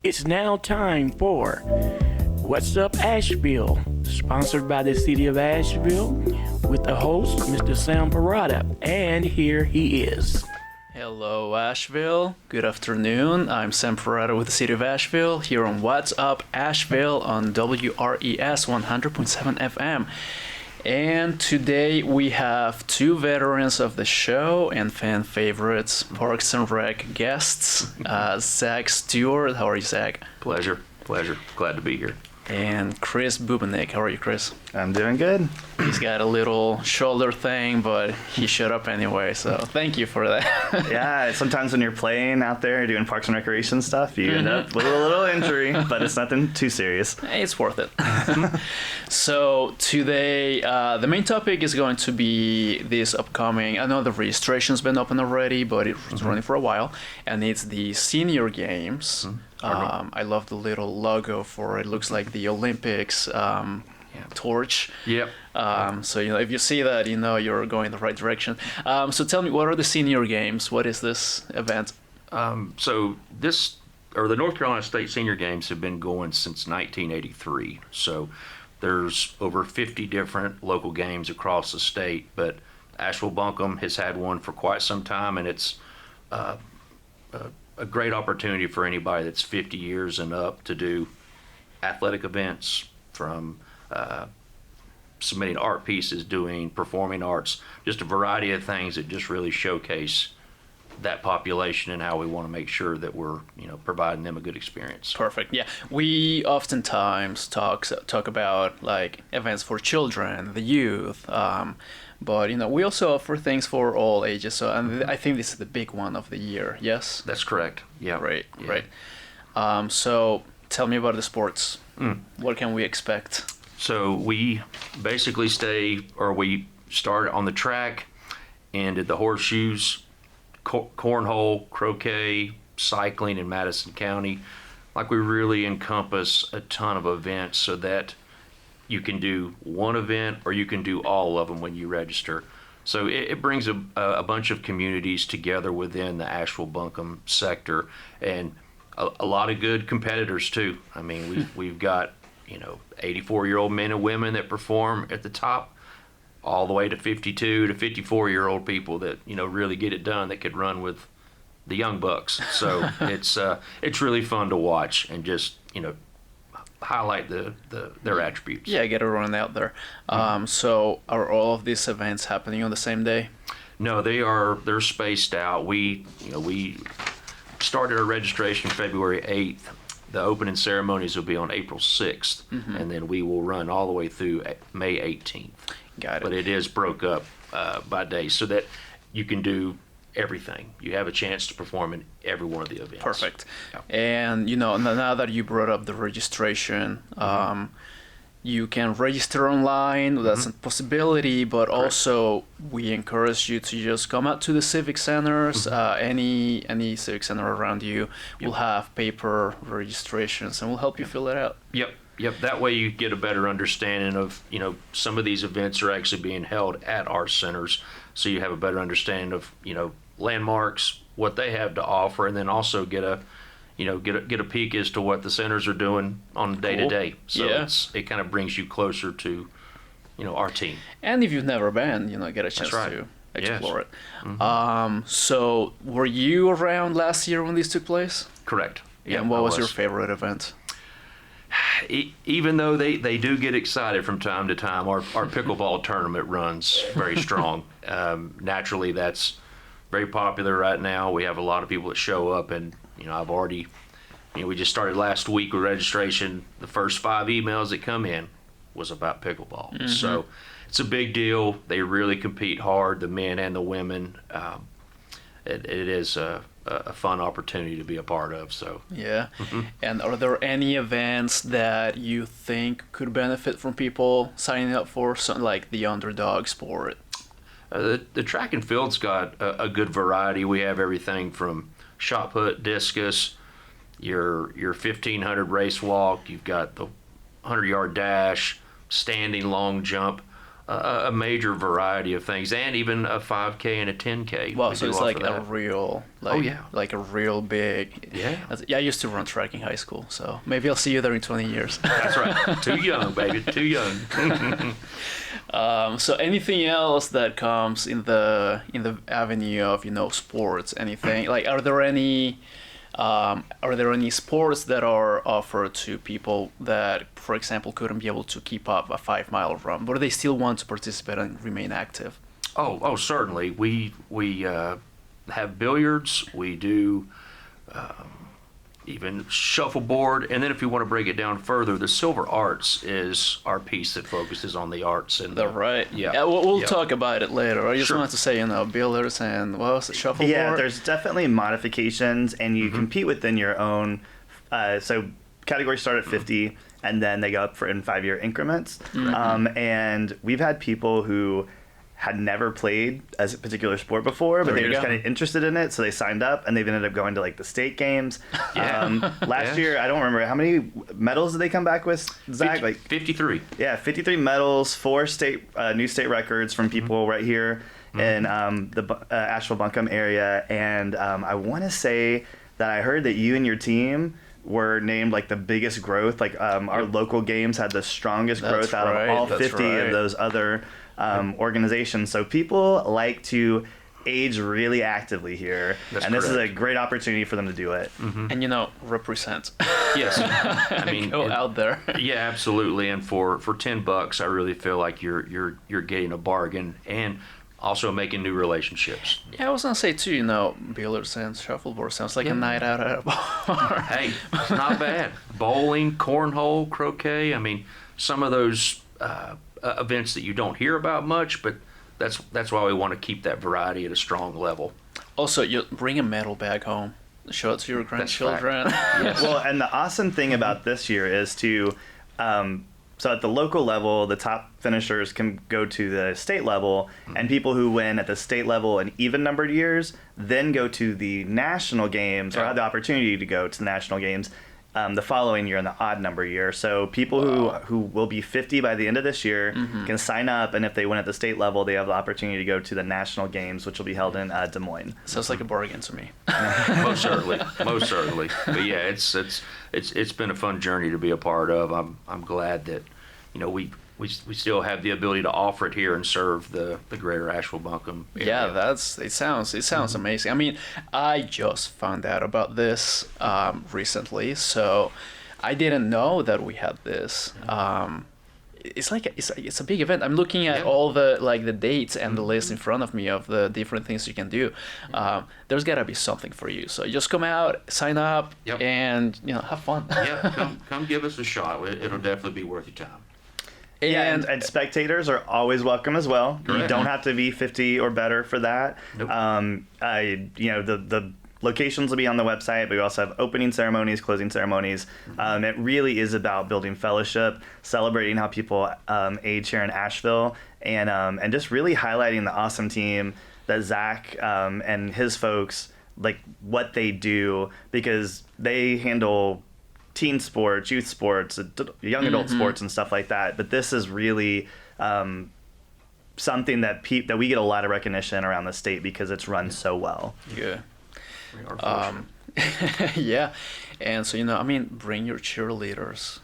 It's now time for What's Up Asheville, sponsored by the City of Asheville, with the host, Mr. Sam Parada, and here he is. Hello Asheville, good afternoon. I'm Sam Parada with the City of Asheville, here on What's Up Asheville on WRES 100.7 FM. And today we have two veterans of the show and fan favorites, Parks and Rec guests, Zach Stewart. How are you, Zach? Pleasure. Glad to be here. And Christo Bubenik. How are you, Chris? I'm doing good. He's got a little shoulder thing, but he showed up anyway, so thank you for that. Yeah, sometimes when you're playing out there doing Parks and Recreation stuff, you end up with a little injury, but it's nothing too serious. It's worth it. So today, the main topic is going to be this upcoming, I know the registration's been open already, but it's running for a while, and it's the Senior Games. I love the little logo for it. It looks like the Olympics torch. Yep. So, if you see that, you're going in the right direction. So tell me, what are the Senior Games? What is this event? The North Carolina State Senior Games have been going since 1983. So there's over 50 different local games across the state, but Asheville-Buncombe has had one for quite some time, and it's a great opportunity for anybody that's 50 years and up to do athletic events, from submitting art pieces, doing performing arts, just a variety of things that just really showcase that population and how we want to make sure that we're providing them a good experience. Perfect. Yeah, we oftentimes talk about like events for children, the youth, but we also offer things for all ages. So I think this is the big one of the year. Yes. That's correct. Yeah. Right. So tell me about the sports. What can we expect? So we basically we start on the track and did the horseshoes, cornhole, croquet, cycling in Madison County. Like, we really encompass a ton of events so that you can do one event or you can do all of them when you register. So it brings a bunch of communities together within the Asheville-Buncombe sector, and a lot of good competitors too. I mean, we've got 84-year-old men and women that perform at the top, all the way to 52 to 54-year-old people that really get it done, that could run with the young bucks. So it's really fun to watch and just highlight their attributes. Yeah, get everyone out there. So are all of these events happening on the same day? No, they're spaced out. We started our registration February 8th. The opening ceremonies will be on April 6th, and then we will run all the way through May 18th. Got it. But it is broke up by days so that you can do everything. You have a chance to perform in every one of the events. Perfect. Yeah. And now that you brought up the registration, you can register online. That's a possibility, but Correct. Also we encourage you to just come out to the civic centers. Any civic center around you will have paper registrations, and we'll help you fill it out. Yep. That way you get a better understanding of, some of these events are actually being held at our centers, so you have a better understanding of, landmarks, what they have to offer, and then also get a peek as to what the centers are doing on day to day. So it kind of brings you closer to, our team. And if you've never been, get a chance to explore it. So were you around last year when these took place? Correct. Yeah, and what was your favorite event? Even though they do get excited from time to time, our pickleball tournament runs very strong. Naturally, that's very popular right now. We have a lot of people that show up, and I've already, we just started last week with registration. The first 5 emails that come in was about pickleball. So it's a big deal. They really compete hard, the men and the women. It is a fun opportunity to be a part of. So And are there any events that you think could benefit from people signing up for, something like the underdog sport? The track and field's got a good variety. We have everything from shot put, discus, your 1500 race walk. You've got the 100-yard dash, standing long jump. a major variety of things, and even a 5K and a 10K. Wow, We so do it's offer like a that. real, like, Oh, yeah. like a real big. Yeah. Yeah, I used to run track in high school, so maybe I'll see you there in 20 years. That's right. Too young, baby. Too young. So anything else that comes in the avenue of sports? Anything like are there any sports that are offered to people that, for example, couldn't be able to keep up a 5-mile run, but they still want to participate and remain active? Oh, certainly. We have billiards. We do even shuffleboard, and then if you want to break it down further, the Silver Arts is our piece that focuses on the arts and Right. Yeah. We'll Yeah. talk about it later. I just Sure. wanted to say, billiards and what else? Shuffleboard. Yeah, there's definitely modifications, and you compete within your own. So categories start at 50, and then they go up in 5-year increments. And we've had people who had never played a particular sport before, but There they you were just go. kind of interested in it, so they signed up, and they've ended up going to like the state games. Yeah. Last Yeah. year, I don't remember how many medals did they come back with, Zach? 53. Yeah, 53 medals, 4 new state records from people right here in the Asheville Buncombe area, and I want to say that I heard that you and your team were named like the biggest growth. Like our local games had the strongest That's growth out right, of all that's 50 right. of those other organizations. So people like to age really actively here, That's and this is a correct. great opportunity for them to do it. And represent. Yes. I mean, Go out there. yeah, absolutely. And for $10, I really feel like you're getting a bargain and also making new relationships. Yeah, I was gonna say too. Billiards and shuffleboard sounds like a night out at a bar. Hey, it's not bad. Bowling, cornhole, croquet. I mean, some of those events that you don't hear about much, but that's why we want to keep that variety at a strong level. Also, you bring a medal back home. Show it to your grandchildren. Well, and the awesome thing about this year is so at the local level, the top finishers can go to the state level, and people who win at the state level in even-numbered years then go to the national games, or have the opportunity to go to the national games the following year in the odd-number year. So people who will be 50 by the end of this year can sign up, and if they win at the state level, they have the opportunity to go to the national games, which will be held in Des Moines. Sounds like a bargain to me. Most certainly. But yeah, it's been a fun journey to be a part of. I'm glad that we still have the ability to offer it here and serve the greater Asheville Buncombe area. Yeah, it sounds amazing. I mean, I just found out about this recently, so I didn't know that we had this. It's a big event. I'm looking at all the dates and the list in front of me of the different things you can do. There's gotta be something for you. So just come out, sign up, Yep. and have fun. Yeah, come give us a shot. It'll definitely be worth your time. And spectators are always welcome as well. You Correct. don't have to be 50 or better for that. Nope. The locations will be on the website, but we also have opening ceremonies, closing ceremonies. It really is about building fellowship, celebrating how people age here in Asheville, and just really highlighting the awesome team that Zach and his folks, like what they do, because they handle teen sports, youth sports, young adult sports, and stuff like that. But this is really something that we get a lot of recognition around the state because it's run so well. Yeah. We are fortunate. Yeah, and so bring your cheerleaders,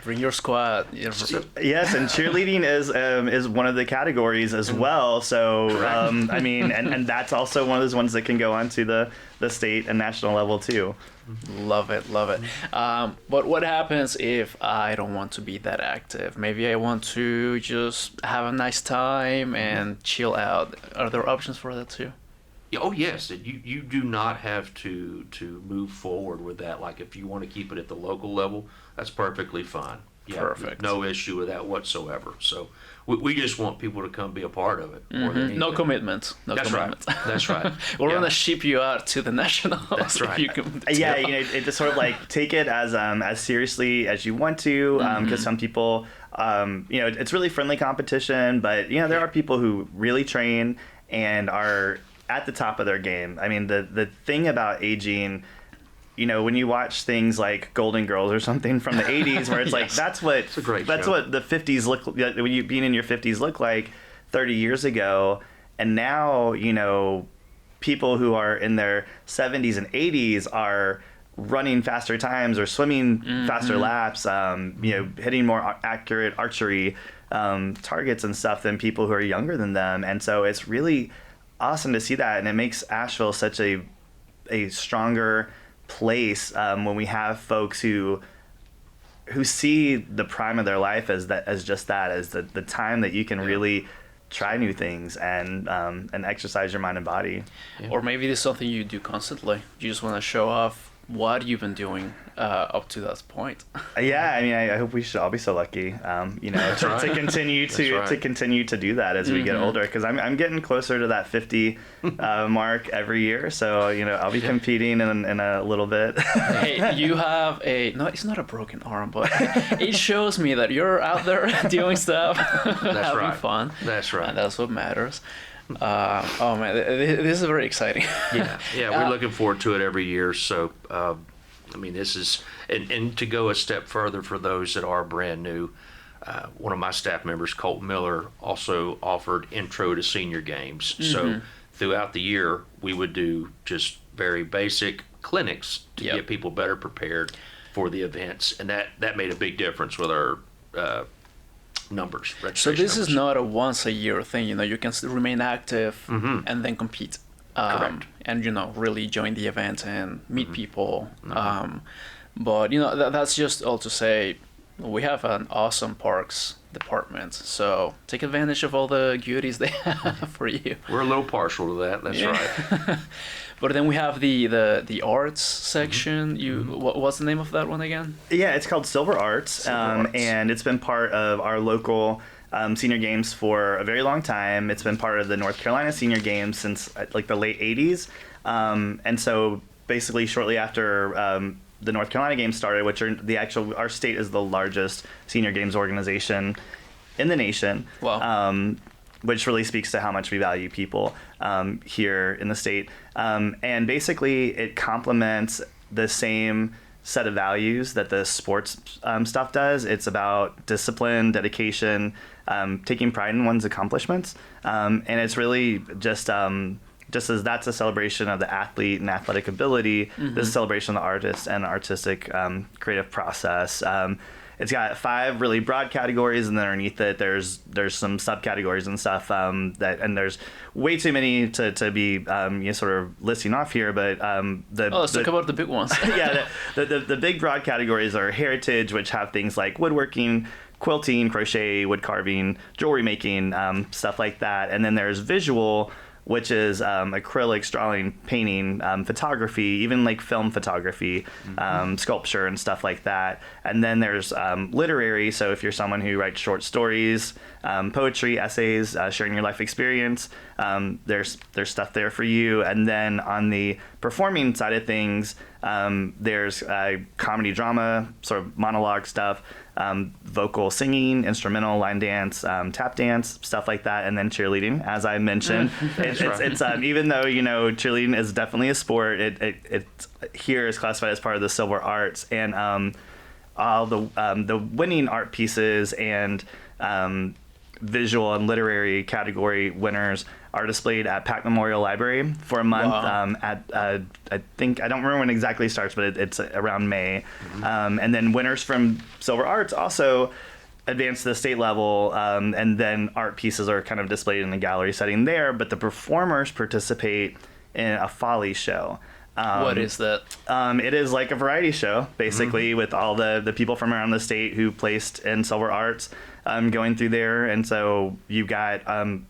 bring your squad. Yes, and cheerleading is one of the categories as well. So and that's also one of those ones that can go on to the state and national level too. Love it. But what happens if I don't want to be that active? Maybe I want to just have a nice time and chill out. Are there options for that too? Oh yes, you do not have to move forward with that. Like if you want to keep it at the local level, that's perfectly fine. Yeah, Perfect. No issue with that whatsoever. So we just want people to come be a part of it. More than anything. No commitment. That's right. That's right. We're Yeah. gonna ship you out to the nationals. That's if right. you can Yeah, it just sort of like take it as seriously as you want to, because some people, it's really friendly competition, but there are people who really train and are at the top of their game. I mean, the thing about aging when you watch things like Golden Girls or something from the 80s, where it's like, Yes. that's what a great that's show. what the 50s when you being in your 50s look like 30 years ago. And now, people who are in their 70s and 80s are running faster times or swimming faster laps, hitting more accurate archery targets and stuff than people who are younger than them. And so it's really awesome to see that, and it makes Asheville such a stronger place when we have folks who see the prime of their life as the time that you can really try new things and exercise your mind and body. Or maybe it's something you do constantly. You just want to show off what you've been doing up to that point. Yeah, I mean, I hope we should all be so lucky, to continue to continue to do that as we get older. Because I'm getting closer to that 50 mark every year. So I'll be competing in a little bit. Hey, you have it's not a broken arm, but it shows me that you're out there doing stuff, having right. fun. That's right. And that's what matters. Oh man, this is very exciting. Yeah, we're looking forward to it every year. So, this is, and to go a step further for those that are brand new, one of my staff members, Colt Miller, also offered intro to senior games. So throughout the year, we would do just very basic clinics to get people better prepared for the events. And that made a big difference with our numbers. So this is numbers. not a once a year thing. You can still remain active and then compete. Correct. And really join the event and meet people. But that's just all to say, we have an awesome parks department. So take advantage of all the goodies they have for you. We're a little partial to that. That's right. But then we have the arts section. What's the name of that one again? Yeah, it's called Silver Arts, and it's been part of our local senior games for a very long time. It's been part of the North Carolina Senior Games since like the late 80s. And so basically shortly after the North Carolina Games started, which are our state is the largest senior games organization in the nation. Wow. Which really speaks to how much we value people here in the state. And basically it complements the same set of values that the sports stuff does. It's about discipline, dedication, taking pride in one's accomplishments. And it's really just as that's a celebration of the athlete and athletic ability, this is a celebration of the artist and artistic creative process. It's got 5 really broad categories, and then underneath it, there's some subcategories and stuff and there's way too many to be sort of listing off here. But let's talk about the big ones. Yeah, the big broad categories are heritage, which have things like woodworking, quilting, crochet, wood carving, jewelry making, stuff like that. And then there's visual, which is acrylics, drawing, painting, photography, even like film photography, sculpture and stuff like that. And then there's literary, so if you're someone who writes short stories, poetry, essays, sharing your life experience, there's stuff there for you. And then on the performing side of things, there's comedy, drama, sort of monologue stuff, vocal singing, instrumental, line dance, tap dance, stuff like that, and then cheerleading, as I mentioned. It's even though cheerleading is definitely a sport, it here is classified as part of the Silver Arts, and all the winning art pieces and visual and literary category winners are displayed at Pack Memorial Library for a month. Wow. I think I don't remember when it exactly starts, but it's around May. And then winners from Silver Arts also advance to the state level, and then art pieces are kind of displayed in the gallery setting there. But the performers participate in a folly show. What is that? It is like a variety show, basically, with all the people from around the state who placed in Silver Arts going through there. And so you've got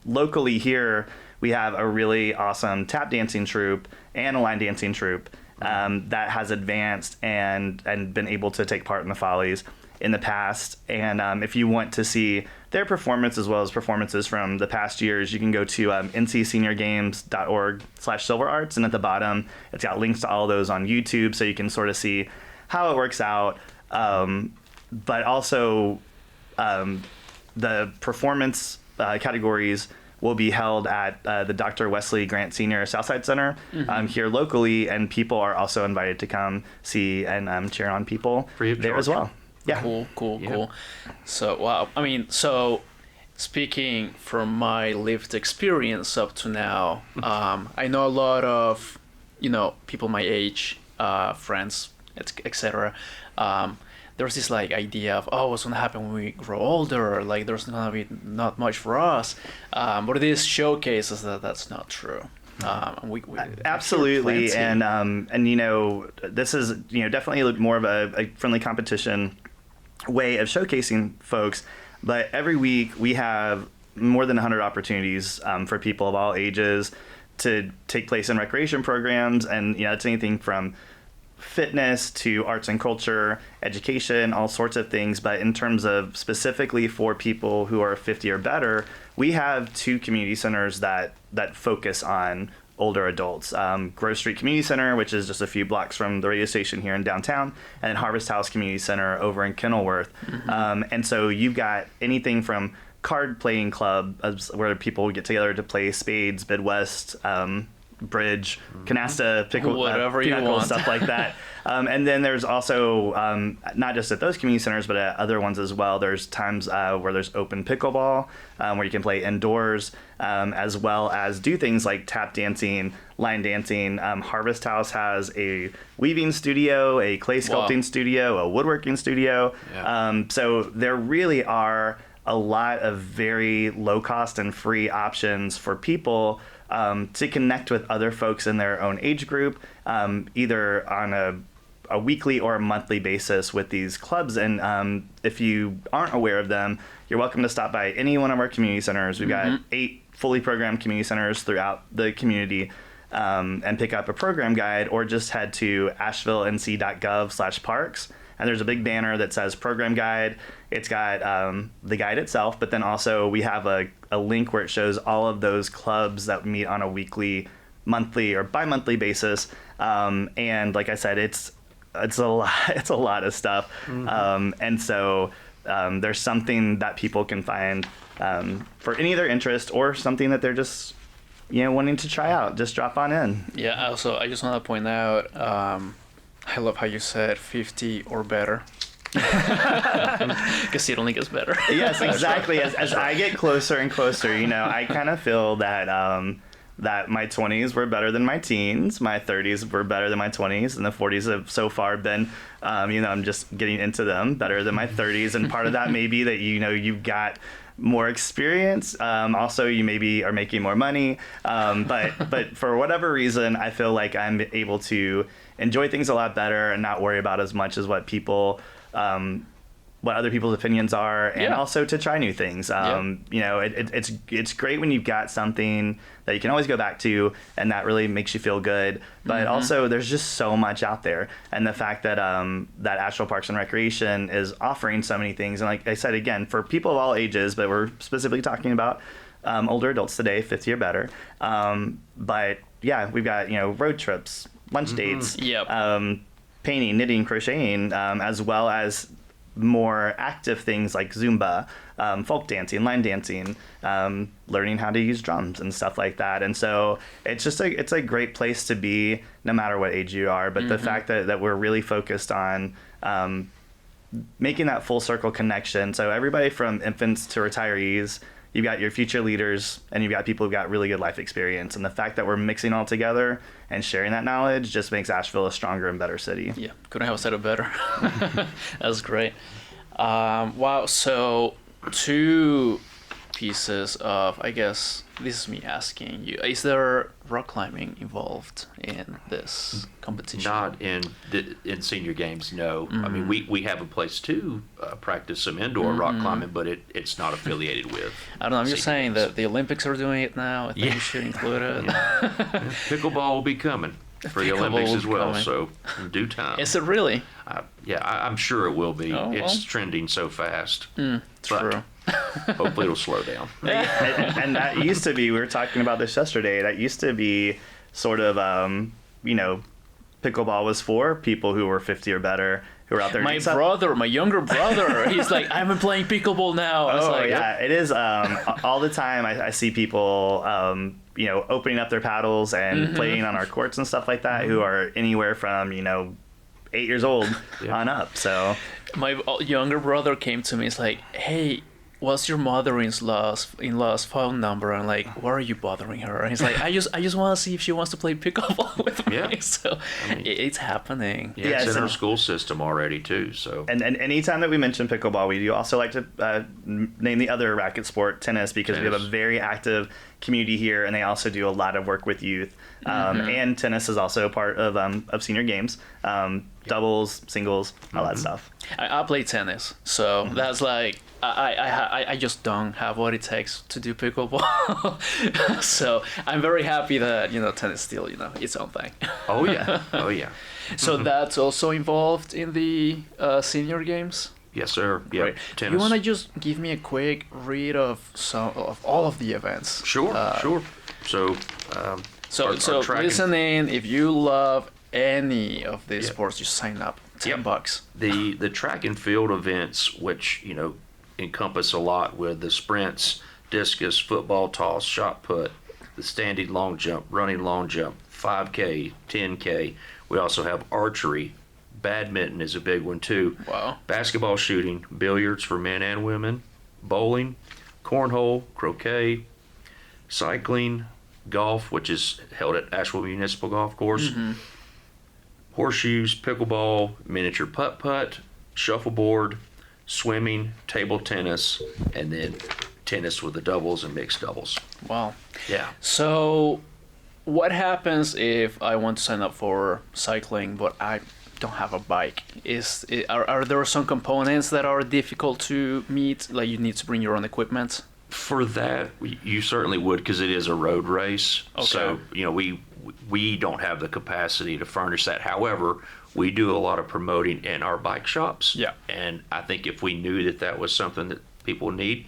locally here, we have a really awesome tap dancing troupe and a line dancing troupe that has advanced and been able to take part in the follies in the past. And if you want to see their performance as well as performances from the past years, you can go to ncseniorgames.org/silverarts, and at the bottom it's got links to all those on YouTube, so you can sort of see how it works out. But also the performance categories will be held at the Dr. Wesley Grant Senior Southside Center here locally, and people are also invited to come see and cheer on people Free of there charge. as well. Yeah. Cool. So, wow. I mean, so speaking from my lived experience up to now, I know a lot of, people my age, friends, etc. There's this like idea of, what's gonna happen when we grow older? Like, there's gonna be not much for us. But this showcases that that's not true. We Absolutely, plenty. and this is definitely more of a friendly competition way of showcasing folks. But every week we have more than 100 opportunities for people of all ages to take place in recreation programs, and it's anything from fitness to arts and culture, education, all sorts of things. But in terms of specifically for people who are 50 or better, we have 2 community centers that focus on older adults. Grove Street Community Center, which is just a few blocks from the radio station here in downtown, and then Harvest House Community Center over in Kenilworth. And so you've got anything from card playing club, where people get together to play spades, Midwest, bridge, canasta, pickle, Whatever you pinochle, want. stuff like that. And then there's also, not just at those community centers, but at other ones as well, there's times where there's open pickleball, where you can play indoors, as well as do things like tap dancing, line dancing. Harvest House has a weaving studio, a clay sculpting studio, a woodworking studio. Yeah. So there really are a lot of very low cost and free options for people to connect with other folks in their own age group, either on a weekly or a monthly basis with these clubs. And if you aren't aware of them, you're welcome to stop by any one of our community centers. We've got 8 fully programmed community centers throughout the community, and pick up a program guide, or just head to asheville.nc.gov/parks. And there's a big banner that says program guide. It's got the guide itself, but then also we have a link where it shows all of those clubs that meet on a weekly, monthly, or bi-monthly basis. And like I said, it's a lot of stuff. And so there's something that people can find for any of their interest, or something that they're just wanting to try out. Just drop on in. Yeah. Also, I just want to point out, I love how you said 50 or better. Because it only gets better. Yes, exactly. As I get closer and closer, I kind of feel that that my 20s were better than my teens, my 30s were better than my 20s, and the 40s have so far been, I'm just getting into them, better than my 30s. And part of that may be that, you've got more experience. Also, you maybe are making more money. But for whatever reason, I feel like I'm able to enjoy things a lot better and not worry about as much as what what other people's opinions are, and also to try new things. It's great when you've got something that you can always go back to, and that really makes you feel good. But also, there's just so much out there, and the fact that that Asheville Parks and Recreation is offering so many things, and like I said again, for people of all ages, but we're specifically talking about older adults today, 50 or better. But yeah, we've got road trips, lunch dates, painting, knitting, crocheting, as well as more active things like Zumba, folk dancing, line dancing, learning how to use drums and stuff like that. And so it's a great place to be no matter what age you are. But the fact that we're really focused on making that full circle connection. So everybody from infants to retirees, you've got your future leaders, and you've got people who've got really good life experience. And the fact that we're mixing all together and sharing that knowledge just makes Asheville a stronger and better city. Yeah, couldn't have said it better. That's great. Wow, so 2 pieces of, I guess, this is me asking you, is there rock climbing involved in this competition? Not in senior games, no. I mean, we have a place to practice some indoor rock climbing, but it's not affiliated with. I don't know, I'm just saying games. that the Olympics are doing it now. I think you should include it. Pickleball will be coming for the Pickleball Olympics will as be well, coming. so in due time. Is it really? I'm sure it will be. Oh, well. It's trending so fast. True. Hopefully it'll slow down. And that used to be, we were talking about this yesterday, that used to be sort of, pickleball was for people who were 50 or better, who are out there. My doing stuff. brother, my younger brother, he's like, I've been playing pickleball now. It's Oh like, yeah, it is. All the time, I see people, opening up their paddles and playing on our courts and stuff like that, who are anywhere from 8 years old on up. So My younger brother came to me. He's like, "Hey, what's your mother-in-law's phone number?" I'm like, "Why are you bothering her?" And he's like, "I just want to see if she wants to play pickleball with me." Yeah. So it's happening. Yeah, it's in so- our school system already too. So And anytime that we mention pickleball, we do also like to name the other racket sport, tennis, because we have a Tennis. very active community here, and they also do a lot of work with youth. And tennis is also a part of senior games, doubles, singles, all that stuff. I play tennis, so that's like I just don't have what it takes to do pickleball. So I'm very happy that tennis still its own thing. oh yeah, oh yeah, So that's also involved in the senior games. yes sir. Yeah, Right. tennis. You want to just give me a quick read of all of the events? Sure, sure. So So our track and- listen in. If you love any of these Yep. sports, just sign up. Yep. $10. the track and field events, which encompass a lot with the sprints, discus, football toss, shot put, the standing long jump, running long jump, 5K, 10K. We also have archery. Badminton is a big one too. Wow. Basketball shooting, billiards for men and women, bowling, cornhole, croquet, cycling, golf, which is held at Asheville Municipal Golf Course, horseshoes, pickleball, miniature putt-putt, shuffleboard, swimming, table tennis, and then tennis with the doubles and mixed doubles. Wow. Yeah. So, what happens if I want to sign up for cycling, but I don't have a bike? Are there some components that are difficult to meet? Like you need to bring your own equipment? For that, you certainly would, because it is a road race. Okay. So, we don't have the capacity to furnish that. However, we do a lot of promoting in our bike shops. Yeah. And I think if we knew that was something that people need,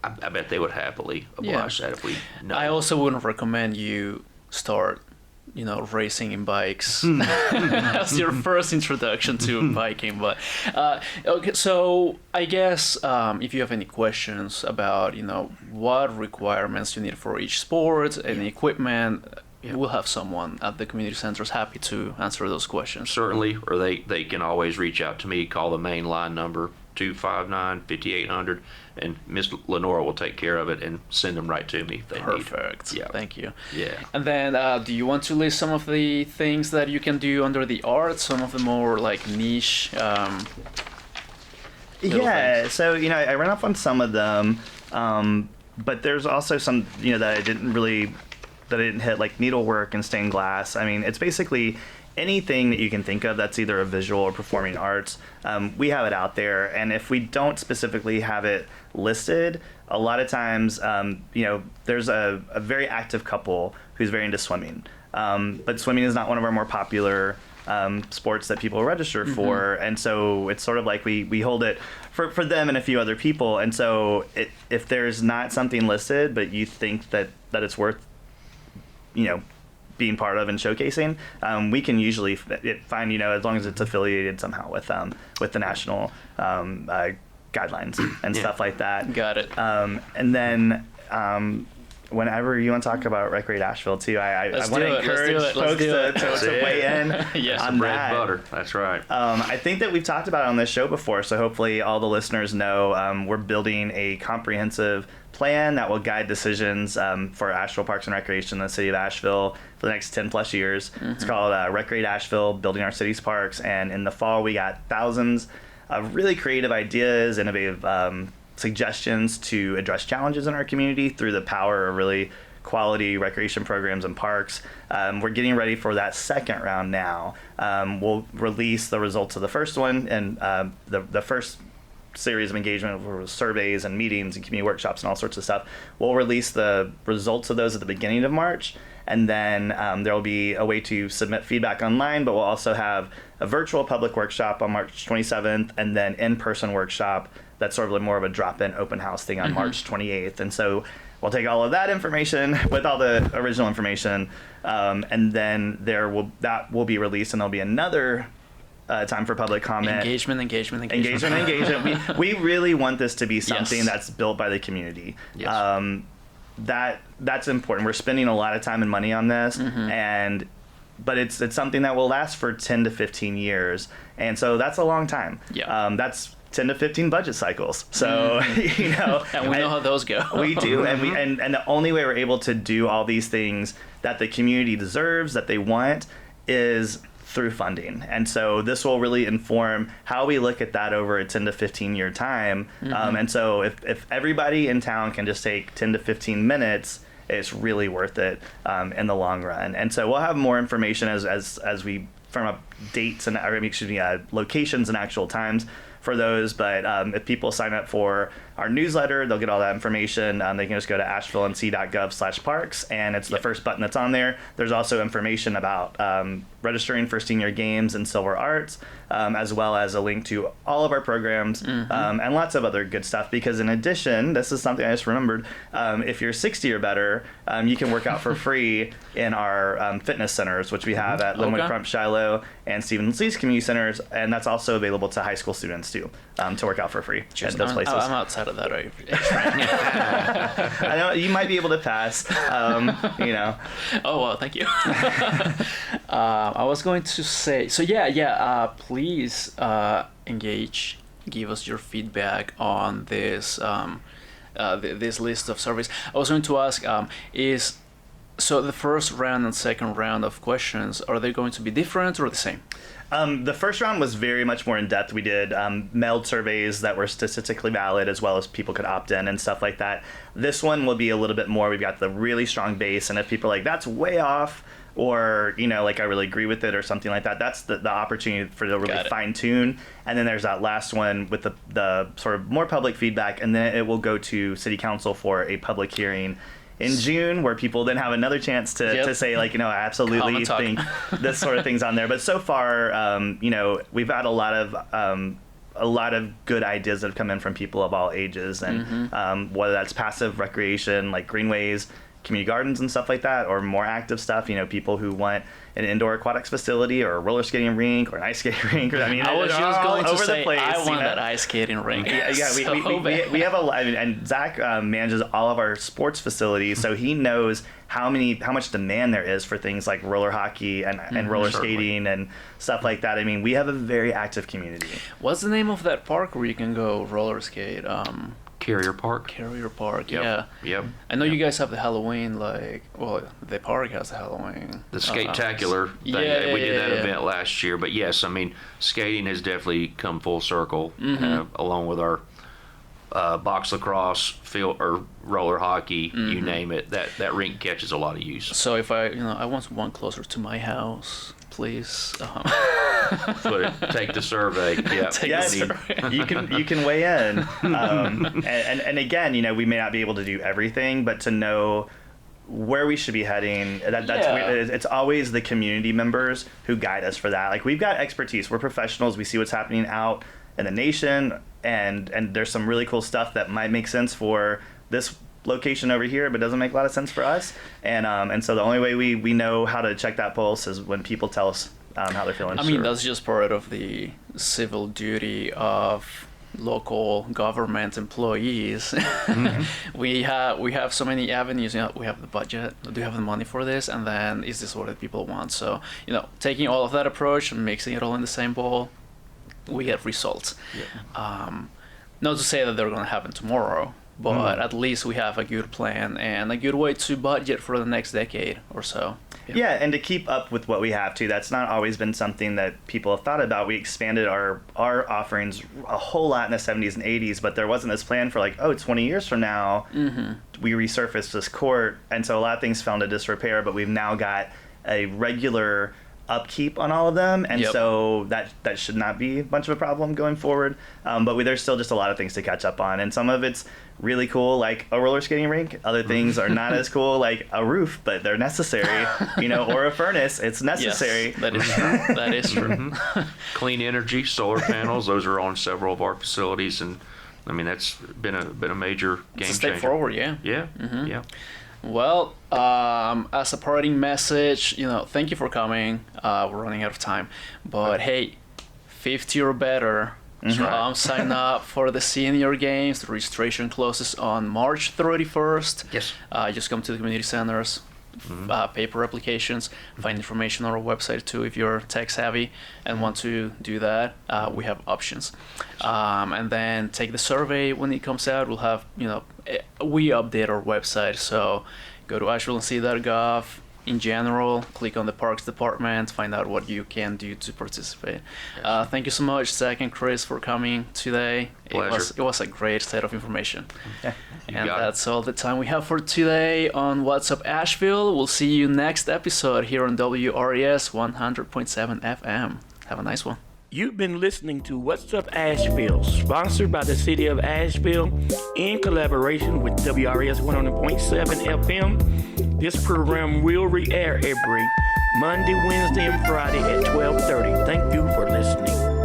I bet they would happily oblige that if we know. I also wouldn't recommend you start, racing in bikes as your first introduction to biking. But okay, so I guess if you have any questions about, what requirements you need for each sport and equipment, we'll have someone at the community centers happy to answer those questions. Certainly, or they can always reach out to me, call the main line number, 259-5800, and Miss Lenora will take care of it and send them right to me if they Perfect. need. Yeah. Thank you. Yeah. And then, do you want to list some of the things that you can do under the arts, some of the more like niche? Little Yeah, things? so I ran off on some of them, but there's also some that I didn't hit, like needlework and stained glass. I mean, it's basically anything that you can think of that's either a visual or performing arts. We have it out there, and if we don't specifically have it listed, a lot of times, there's a very active couple who's very into swimming, but swimming is not one of our more popular sports that people register for, and so it's sort of like we hold it for them and a few other people, and so if there's not something listed but you think that it's worth being part of and showcasing, we can usually find as long as it's affiliated somehow with the national guidelines and stuff like that. Got it. And then whenever you want to talk about Recreate Asheville too, I Let's want do to it, let's encourage do it, let's folks do it. to That's it. weigh in Yes. on Bread that. and butter. That's right. I think that we've talked about it on this show before, so hopefully all the listeners know we're building a comprehensive plan that will guide decisions for Asheville Parks and Recreation in the city of Asheville for the next 10 plus years. It's called Recreate Asheville, Building Our City's Parks, and in the fall we got thousands of really creative ideas, innovative suggestions to address challenges in our community through the power of really quality recreation programs and parks. We're getting ready for that second round now. We'll release the results of the first one, and the first series of engagement with surveys and meetings and community workshops and all sorts of stuff. We'll release the results of those at the beginning of March, and then there will be a way to submit feedback online, but we'll also have a virtual public workshop on March 27th, and then in-person workshop that's sort of more of a drop-in open house thing on March 28th. And so we'll take all of that information with all the original information, and then that will be released, and there'll be another time for public comment. Engagement. We really want this to be something Yes. that's built by the community. Yes. That's important. We're spending a lot of time and money on this, but it's something that will last for 10 to 15 years, and so that's a long time. Yeah. That's 10 to 15 budget cycles. So you know, And we know how those go. we do, and the only way we're able to do all these things that the community deserves, that they want, is through funding. And so this will really inform how we look at that over a 10 to 15 year time. And so if everybody in town can just take 10 to 15 minutes, it's really worth it in the long run. And so we'll have more information as we firm up dates and locations and actual times for those. But if people sign up for our newsletter, they'll get all that information. They can just go to ashevillennc.gov/parks, and it's the first button that's on there. There's also information about registering for senior games and silver arts, as well as a link to all of our programs and lots of other good stuff. Because in addition, this is something I just remembered, if you're 60 or better, you can work out for free in our fitness centers, which we have at Linwood, Crump, Shiloh, and Stevens Lee's community centers, and that's also available to high school students too, to work out for free at those places. I'm outside of that. I know you might be able to pass. You know. Oh well, thank you. I was going to say, so please engage. Give us your feedback on this this list of surveys. I was going to ask, so the first round and second round of questions, are they going to be different or the same? The first round was very much more in depth. We did mailed surveys that were statistically valid, as well as people could opt in and stuff like that. This one will be a little bit more. We've got the really strong base, and if people are like, that's way off, or you know, like I really agree with it or something like that, that's the opportunity for to really fine tune. And then there's that last one with the sort of more public feedback, and then it will go to City Council for a public hearing in June, where people then have another chance to say, like, you know, I absolutely think this sort of thing's on there. But so far, you know, we've had a lot of good ideas that have come in from people of all ages, and whether that's passive recreation like greenways, community gardens and stuff like that, or more active stuff, you know, people who want an indoor aquatics facility or a roller skating rink or an ice skating rink. I mean, I was just going to say, I want you know? that ice skating rink. Yeah, we have a lot, and Zach manages all of our sports facilities, so he knows how much demand there is for things like roller hockey and roller skating and stuff like that. I mean, we have a very active community. What's the name of that park where you can go roller skate? Carrier Park. Yeah. Yep. I know you guys have the Halloween, the park has the Halloween. The Skate-tacular thing. We did that event last year. But yes, I mean, skating has definitely come full circle, along with our box lacrosse, field or roller hockey, you name it. That rink catches a lot of use. So if I want one closer to my house, please. Take the survey. Yeah. You can weigh in. And again, you know, we may not be able to do everything, but to know where we should be heading, it's always the community members who guide us for that. Like, we've got expertise. We're professionals. We see what's happening out in the nation, and there's some really cool stuff that might make sense for this location over here, but doesn't make a lot of sense for us. And so the only way we know how to check that pulse is when people tell us how they're feeling. I mean, that's just part of the civil duty of local government employees. We have so many avenues. You know, we have the budget. Do you have the money for this? And then, is this what the people want? So, you know, taking all of that approach and mixing it all in the same bowl, we get results. Not to say that they're going to happen tomorrow, but at least we have a good plan and a good way to budget for the next decade or so. Yeah, and to keep up with what we have too. That's not always been something that people have thought about. We expanded our offerings a whole lot in the 70s and 80s, but there wasn't this plan for 20 years from now, we resurfaced this court, and so a lot of things fell into disrepair, but we've now got a regular upkeep on all of them, and so that should not be much of a problem going forward. But there's still just a lot of things to catch up on, and some of it's really cool, like a roller skating rink. Other things are not as cool, like a roof, but they're necessary, you know, or a furnace. It's necessary. Yes, that is true. That is true. Clean energy, solar panels. Those are on several of our facilities, and I mean, that's been a major game It's a step changer. forward, yeah. Yeah. Yeah. Well, as a parting message, you know, thank you for coming. We're running out of time, but hey, 50 or better. Sign up for the senior games. The registration closes on March 31st. Yes. Just come to the community centers, paper applications, find information on our website too if you're tech savvy and want to do that. We have options. And then take the survey when it comes out. We'll have, we update our website. So go to ashevillec.gov. In general, click on the Parks Department, find out what you can do to participate. Thank you so much, Zach and Chris, for coming today. Pleasure. It was a great set of information. And got it. that's all the time we have for today on What's Up Asheville. We'll see you next episode here on WRES 100.7 FM. Have a nice one. You've been listening to What's Up Asheville, sponsored by the City of Asheville in collaboration with WRS 100.7 FM. This program will re-air every Monday, Wednesday, and Friday at 12:30. Thank you for listening.